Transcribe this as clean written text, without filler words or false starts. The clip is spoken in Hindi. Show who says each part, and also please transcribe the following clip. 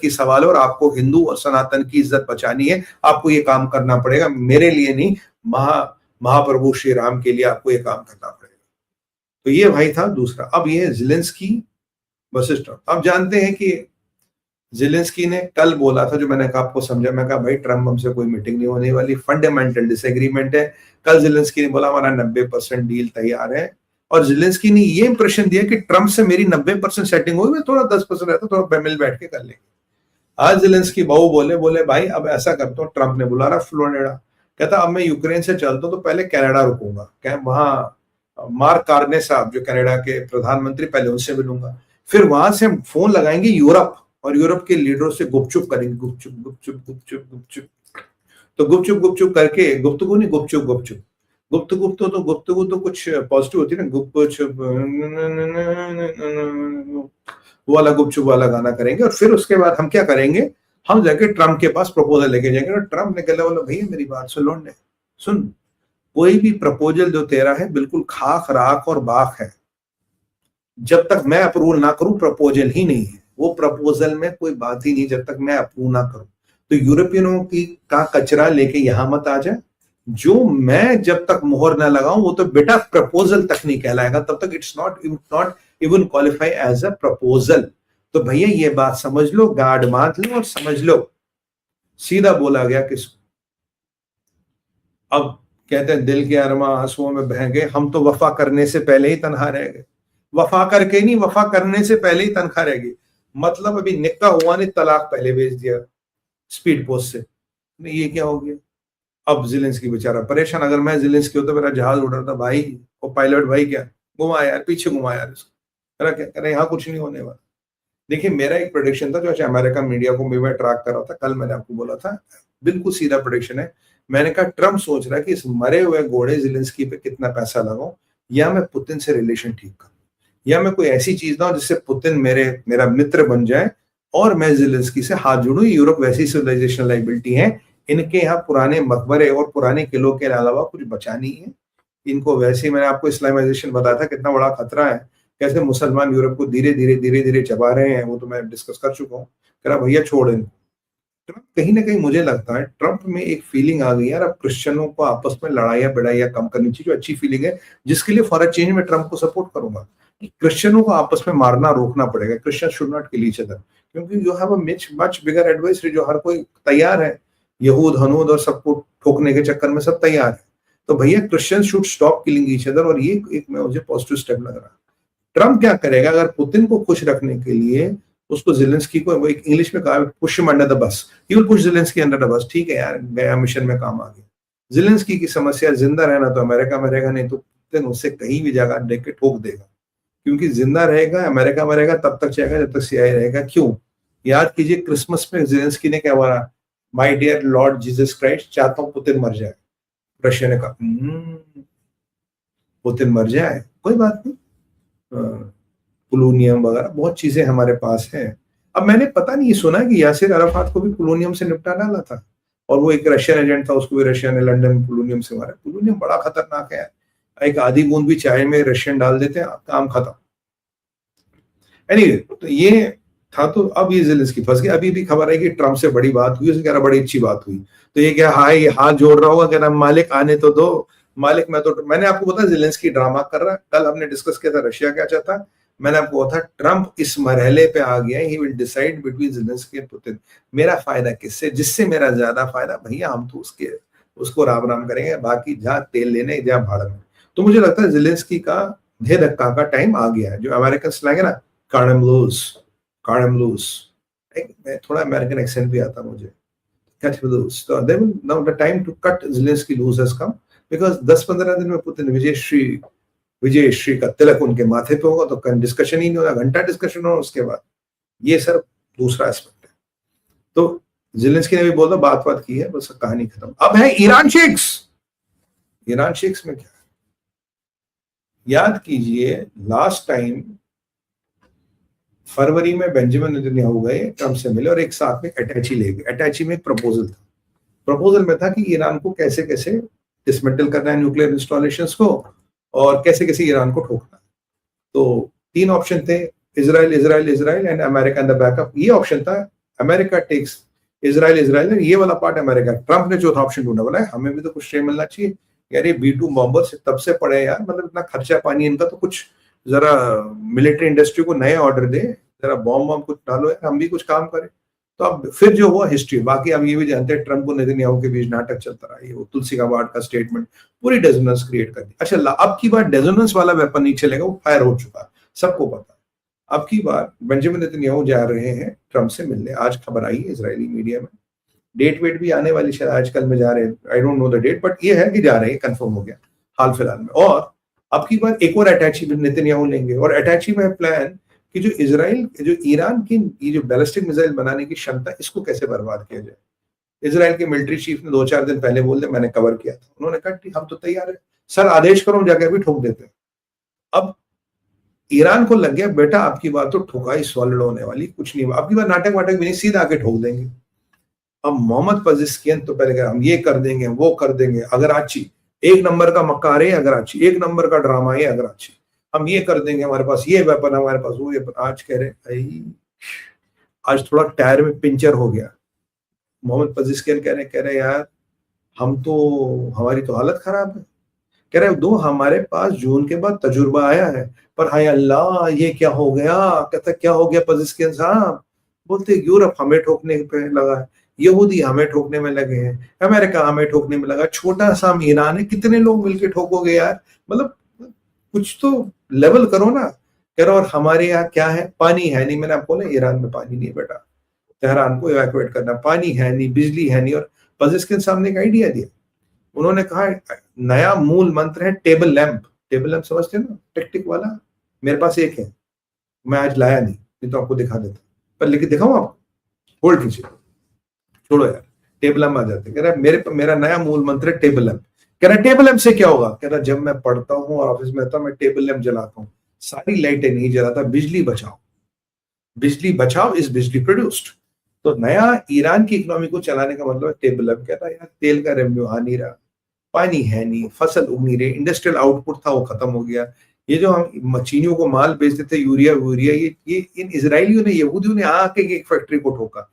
Speaker 1: की सवाल है और आपको हिंदू और सनातन की इज्जत बचानी है, आपको ये काम करना पड़ेगा, मेरे लिए नहीं, महाप्रभु श्री राम के लिए आपको ये काम करना पड़ेगा। तो ये भाई था दूसरा। अब ये ज़ेलेंस्की वर्सेस ट्रम्प। अब जानते हैं कि ज़ेलेंस्की ने कल बोला था, जो मैंने आपको समझा, मैं कहा भाई ट्रम्प हमसे कोई मीटिंग नहीं होने वाली, फंडामेंटल डिसएग्रीमेंट है। कल ज़ेलेंस्की ने बोला हमारा 90% डील तैयार है, और ज़ेलेंस्की ने ये इंप्रेशन दिया कि ट्रम्प से मेरी 90% सेटिंग होगी, मैं थोड़ा 10% रहता, थोड़ा मिल बैठ के कर लेंगे। आज ज़ेलेंस्की बहू बोले भाई अब ऐसा करता हूँ, ट्रम्प ने बुला रहा फ्लोरिडा, कहता अब मैं यूक्रेन से चलता हूँ तो पहले कनाडा रुकूंगा, क्या वहां मार्क कार्ने साहब जो कनाडा के प्रधानमंत्री, पहले उनसे मिलूंगा, फिर वहां से हम फोन लगाएंगे यूरोप, और यूरोप के लीडरों से गुपचुप करेंगे, गुपचुप गुपचुप गुपचुप गुपचुप। तो गुपचुप गुपचुप करके, गुप्तगू नहीं, गुपचुप गुपचुप, गुप्तगू तो कुछ पॉजिटिव होती है ना, गुपचुप वाला, गुपचुप वाला गाना करेंगे, और फिर उसके बाद हम क्या करेंगे, हम जाके ट्रम्प के पास प्रपोजल लेके जाएंगे। और ट्रम्प ने कहला बोला भैया मेरी बात सुन, लौंडे सुन, कोई भी प्रपोजल जो तेरा है बिल्कुल खाक राख और बाख है, जब तक मैं अप्रूवल ना करूं प्रपोजल ही नहीं है, वो प्रपोजल में कोई बात ही नहीं जब तक मैं अप्रूव ना करूं। तो यूरोपियनों की का कचरा लेके यहां मत आ जाए, जो मैं जब तक मोहर ना लगाऊं वो तो बेटा प्रपोजल तक नहीं कहलाएगा, तब तक it's not even qualify as a proposal. तो भैया ये बात समझ लो, गार्ड बांध लो और समझ लो, सीधा बोला गया किसको। अब कहते हैं दिल के अरमा आंसुओं में बह गए, हम तो वफा करने से पहले ही तनहा रह गए। वफा करके नहीं, वफा करने से पहले ही तनखा रह गई, मतलब अभी निकाह हुआ नहीं, तलाक पहले भेज दिया स्पीड पोस्ट से। ये क्या हो गया? अब ज़ेलेंस्की बेचारा परेशान, अगर मैं ज़ेलेंस्की होता मेरा जहाज उड़ रहा था भाई, और पायलट भाई क्या घुमा यार, पीछे घुमा यार इसको, क्या कह रहे यहाँ कुछ नहीं होने वाला। देखिए मेरा एक प्रेडिक्शन था, जो अमेरिका मीडिया को भी मैं ट्रैक कर रहा था, कल मैंने आपको बोला था, बिल्कुल सीधा प्रेडिक्शन है। मैंने कहा ट्रम्प सोच रहा है कि इस मरे हुए घोड़े ज़ेलेंस्की पे कितना पैसा लगाऊं, या मैं पुतिन से रिलेशन ठीक करूं, या मैं कोई ऐसी चीज ना जिससे पुतिन मेरा मित्र बन जाए और मैं ज़ेलेंस्की से हाथ जोड़ूं। यूरोप वैसी सिविलाइजेशन लाइबिलिटी है, इनके यहाँ पुराने मकबरे और पुराने किलों के अलावा कुछ बचा नहीं है इनको। वैसे ही मैंने आपको इस्लामाइजेशन बताया था कितना बड़ा खतरा है, कैसे मुसलमान यूरोप को धीरे धीरे चबा रहे हैं, वो तो मैं डिस्कस कर चुका हूँ। कह रहा भैया छोड़ इनको। ट्रम्प कहीं ना कहीं मुझे लगता है ट्रम्प में एक फीलिंग आ गई यार, अब क्रिश्चियनों को आपस में लड़ाइयाँ बढ़ाइयाँ कम करनी चाहिए, जो अच्छी फीलिंग है, जिसके लिए फॉर अ चेंज में ट्रम्प को सपोर्ट करूंगा। क्रिश्चियनों को आपस में मारना रोकना पड़ेगा, Christian should not kill each other, क्योंकि you have a much bigger advisory, जो हर कोई तैयार है, यहूद हनूद और सबको ठोकने के चक्कर में सब तैयार है। तो भैया Christian should stop killing each other, और ये एक मुझे पॉजिटिव स्टेप लग रहा है। ट्रम्प क्या करेगा, अगर पुतिन को खुश रखने के लिए उसको ज़ेलेंस्की को, वो एक इंग्लिश में कहा push him under the bus, he will push Zelensky under the bus. ठीक है यार, गया मिशन में काम आ गया। ज़ेलेंस्की की समस्या जिंदा रहना, तो अमेरिका में रहेगा, नहीं तो पुतिन उससे कहीं भी जगह देख के ठोक देगा, क्योंकि जिंदा रहेगा अमेरिका में रहेगा तब तक जाएगा जब तक सीआई रहेगा। क्यों? याद कीजिए क्रिसमस में ज़ेलेंस्की ने क्या बोला, my dear lord Jesus Christ, चाहता हूं पुतिन मर जाए। रशिया ने कहा पुतिन मर जाए कोई बात नहीं, प्लूनियम वगैरह बहुत चीजें हमारे पास है। अब मैंने पता नहीं सुना है कि यासिर अराफात को भी प्लूनियम से निपटा डाला था, और वो एक रशियन एजेंट था, उसको भी रशिया ने लंदन में प्लूनियम से मारा। प्लूनियम बड़ा खतरनाक है, एक आधी बूंद भी चाय में रशियन डाल देते हैं, काम खत्म। एनीवे, तो ये था। तो अब ये ज़ेलेंस्की फंस गया। अभी भी खबर है कि ट्रम्प से बड़ी बात हुई, उसने कह रहा बड़ी अच्छी बात हुई, तो ये क्या हाय हाथ जोड़ रहा होगा, कह रहा मालिक आने तो दो, मालिक मैंने आपको बताया ज़ेलेंस्की ड्रामा कर रहा है। कल हमने डिस्कस किया था रशिया क्या चाहता, मैंने आपको बताया ट्रम्प इस मरहले पे आ गया, he will decide between Zelensky and Putin. मेरा फायदा किससे, जिससे मेरा ज्यादा फायदा, भैया हम तो उसको राम राम करेंगे, बाकी जहाँ तेल लेने जहाँ भाड़ में। तो मुझे लगता है ज़ेलेंस्की का धे धक्का का टाइम आ गया है, जो अमेरिकन स्लैंग है ना, कार्डम लूज। मैं थोड़ा अमेरिकन एक्सेंट भी आता मुझे, कट लूज। तो now the time to cut Zelensky loose has come, because 10-15 दिन में पुतिन विजयश्री का तिलक उनके माथे पे होगा, तो डिस्कशन ही नहीं होगा, घंटा डिस्कशन होगा उसके बाद। ये सर दूसरा एस्पेक्ट है। तो ज़ेलेंस्की ने भी बोला, बात की है, बस कहानी खत्म। अब है ईरान शेक्स में क्या, याद कीजिए लास्ट टाइम फरवरी में बेंजामिन नेतन्याहू गए, ट्रम्प से मिले और एक साथ में अटैची ले गए। अटैची में एक प्रपोजल था, प्रपोजल में था कि ईरान को कैसे कैसे डिसमेंटल करना है न्यूक्लियर इंस्टॉलेशंस को, और कैसे कैसे ईरान को ठोकना। तो 3 ऑप्शन थे, Israel and America in the backup. ये ऑप्शन था अमेरिका टेक्स इजराइल, इजराइल ये वाला पार्ट अमेरिका। ट्रंप ने चौथा ऑप्शन ढूंढा, बोला हमें भी तो कुछ श्रेय मिलना चाहिए यार, ये B2 बॉम्बर से तब से पड़े यार, मतलब इतना खर्चा पानी इनका, तो कुछ जरा मिलिट्री इंडस्ट्री को नए ऑर्डर दे, जरा बॉम्ब बॉम्ब कुछ डालो यार, हम भी कुछ काम करें। तो अब फिर जो हुआ हिस्ट्री, बाकी हम ये भी जानते हैं ट्रंप और नेतन्याहू के बीच नाटक चलता रहा, ये वो तुलसी गबार्ड का स्टेटमेंट पूरी डेजोनेंस क्रिएट कर दी। अच्छा, अब की बार डेजोनेंस वाला वेपन नहीं चलेगा, वो फायर हो चुका है, सबको पता है। अब की बार बेंजामिन नेतन्याहू जा रहे हैं ट्रंप से मिलने, आज खबर आई है इजरायली मीडिया में, डेट वेट भी आने वाली शायद आजकल में जा रहे हैं, I don't know the date, but ये है कि जा रहे हैं, कंफर्म हो गया हाल फिलहाल में। और अब की बार एक और अटैची नेतन्याहू लेंगे, और अटैची में प्लान कि जो इजराइल, जो ईरान की ये जो बैलिस्टिक मिसाइल बनाने की क्षमता, इसको कैसे बर्बाद किया जाए। इजराइल के मिलिट्री चीफ ने 2-4 दिन पहले बोल दिया, मैंने कवर किया था, उन्होंने कहा कि हम तो तैयार है सर, आदेश करो, जाकर भी ठोक देते हैं। अब ईरान को लग गया बेटा आपकी बात तो ठुकाई सॉलिड होने वाली, कुछ नहीं, आपकी बात नाटक वाटक भी नहीं, सीधा आके ठोक देंगे। अब मोहम्मद पेजेश्कियान तो पहले कह हम ये कर देंगे, वो कर देंगे, अगर अच्छी एक नंबर का मक्कार है, अगर अच्छी एक नंबर का ड्रामा है, अगर अच्छी हम ये कर देंगे, हमारे पास ये वेपन, हमारे पास वो वेपन। आज कह रहे आज थोड़ा टायर में पिंचर हो गया। मोहम्मद पेजेश्कियान कह रहे यार हम तो, हमारी तो हालत खराब है। कह रहे दो, हमारे पास जून के बाद तजुर्बा आया है, पर हाय अल्लाह ये क्या हो गया। कहता क्या हो गया पेजेश्कियान साहब? बोलते यूरोप हमें ठोकने पे लगा है, यहूदी हमें ठोकने में लगे हैं, अमेरिका हमें ठोकने में लगा, छोटा सा ईरान है, कितने लोग मिलके ठोकोगे यार, मतलब कुछ तो लेवल करो ना। कह रहा और हमारे यहाँ क्या है, पानी है नहीं, मैंने आपको बोला ईरान में पानी नहीं है बेटा, तेहरान को इवैक्यूएट करना, पानी है नहीं, बिजली है नहीं। और पेजेश्कियान सामने एक आइडिया दिया, उन्होंने कहा नया मूल मंत्र है टेबल लैंप। टेबल लैंप समझते ना, टिक टिक वाला, मेरे पास एक है, मैं आज लाया नहीं तो आपको दिखा देता, पर लेके दिखाऊं आपको, होल्ड कीजिए, छोड़ो यार, टेबल लैंप आ जाते। कह रहा मेरा नया मूल मंत्र है टेबल लैंप। कह रहा टेबल लैंप से क्या होगा? कह रहा जब मैं पढ़ता हूँ और ऑफिस में आता हूँ, मैं टेबल लैंप जलाता हूँ, सारी लाइटें नहीं जलाता, बिजली बचाओ, बिजली बचाओ इज बिजली प्रोड्यूस्ड। तो नया ईरान की इकोनॉमी को चलाने का मतलब है टेबल लैंप। कहता है यार तेल का रेवेन्यू आ नहीं रहा, पानी है नहीं, फसल उग नहीं रही, इंडस्ट्रियल आउटपुट था वो खत्म हो गया, ये जो हम चीनियों को माल बेचते थे यूरिया, ये इन इजरायलियों ने, यहूदियों ने आके एक फैक्ट्री को ठोका,